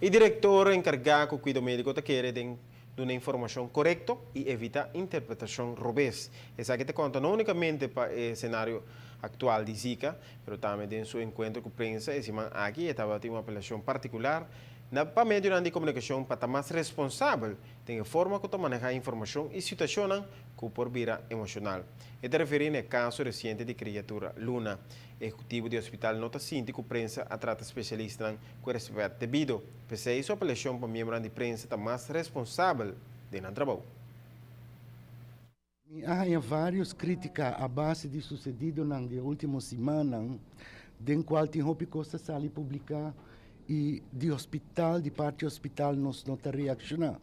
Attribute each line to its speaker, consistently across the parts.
Speaker 1: O diretor encargado do cuidado médico te quer dar uma informação correta e evita interpretação robês. Essa que te conta não unicamente para o cenário atual de Zika, mas também em seu encontro com a imprensa, esse man aqui estava tendo uma apelação particular para meio de comunicação para estar mais responsável tem a forma como manejar a informação e situação que por vira emocional. Este referindo ao caso recente de criatura Luna. Executivo do hospital nota sinti que a prensa a trata especialista com respeito devido. Pese a isso, a apelação para membros de prensa está mais responsável de não trabalho.
Speaker 2: Há várias críticas à base de sucedido nas últimas semanas, de qual tem roupa costa sali publicar e de hospital, de parte do hospital, nós não está reaccionar.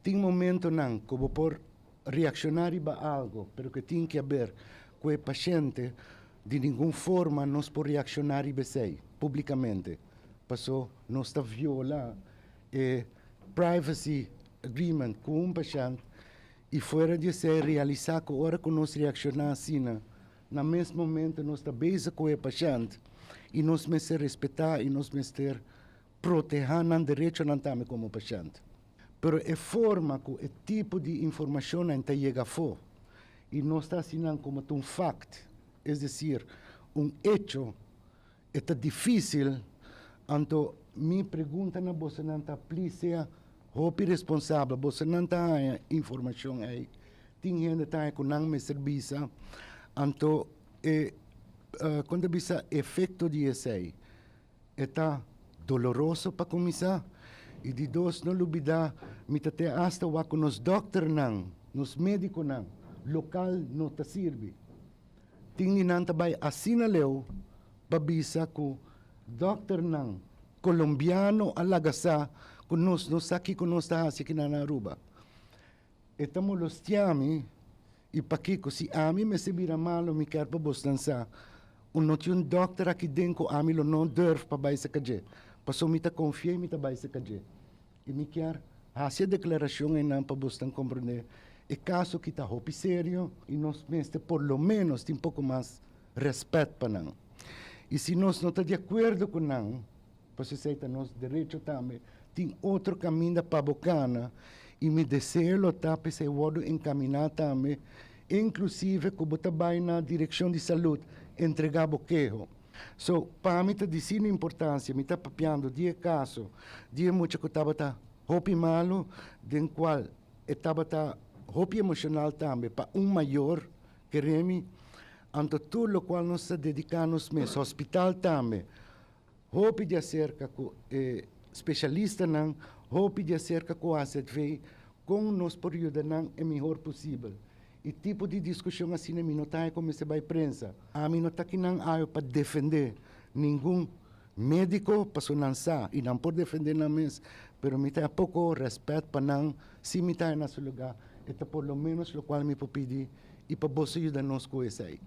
Speaker 2: Tem momento não, como por reaccionar para algo, pero que tem que haver com o paciente, de nenhuma forma nós por reaccionar e publicamente. Passou, nós está violar privacy agreement com paciente e fora de ser realizado com a hora que nós reaccionar assim, no mesmo momento nós está bem com o paciente e nós temos que respeitar e nós temos que proteger o direito também como paciente. Pero a forma que o tipo de informação não chega fora e nós está assinando como um fact, é decir, hecho, é difícil. Então, minha pergunta na você não está polícia, roupa responsável, você não está informação aí, tem gente está com não me serviço, então, quando bisa efeito de esse aí, está doloroso para começar. E de dois, não olvidar, mitate hasta wa com os doctor não, nos médicos não, local não te serve. Tinha não também assina leu, babisa com doctor não, colombiano alagasa, com nós aqui com nós tá aqui na Aruba. Estamos los tiami, e para que se a mim me se vira malo, me quer para bostança. Não tinha doctor aqui dentro, a mim não deve para baixo caje. Passou me confia me baixo caje. E me quer essa declaração não para você compreender é caso que está roupa sério e nós mesmo por lo menos tem um pouco mais respeito para não. E se nós não estamos de acordo com não, para você ter nosso direito também, tem outro caminho para a bocana e me desejo tá para ser encaminhar também, inclusive como também na direção de saúde entregar boqueiro. So, para mim está dizendo a importância, me está papiando de caso, de muito que estava roupa malo, de qual estava roupa emocional também, para maior que remi, então tudo o qual nós dedicamos mesmo, hospital também, roupa de acerca com especialista não, roupa de acerca com a AZV, com nós por ajudar não é melhor possível. E tipo de discussão assim, não está como se vai prensa. A mim não está aqui não para defender nenhum médico para não sa e não pode defender na mesa, pero me tem pouco respeito para não se me está nesse lugar. Então, por lo menos, o qual me pode pedir e para você ajudar nós com isso aí.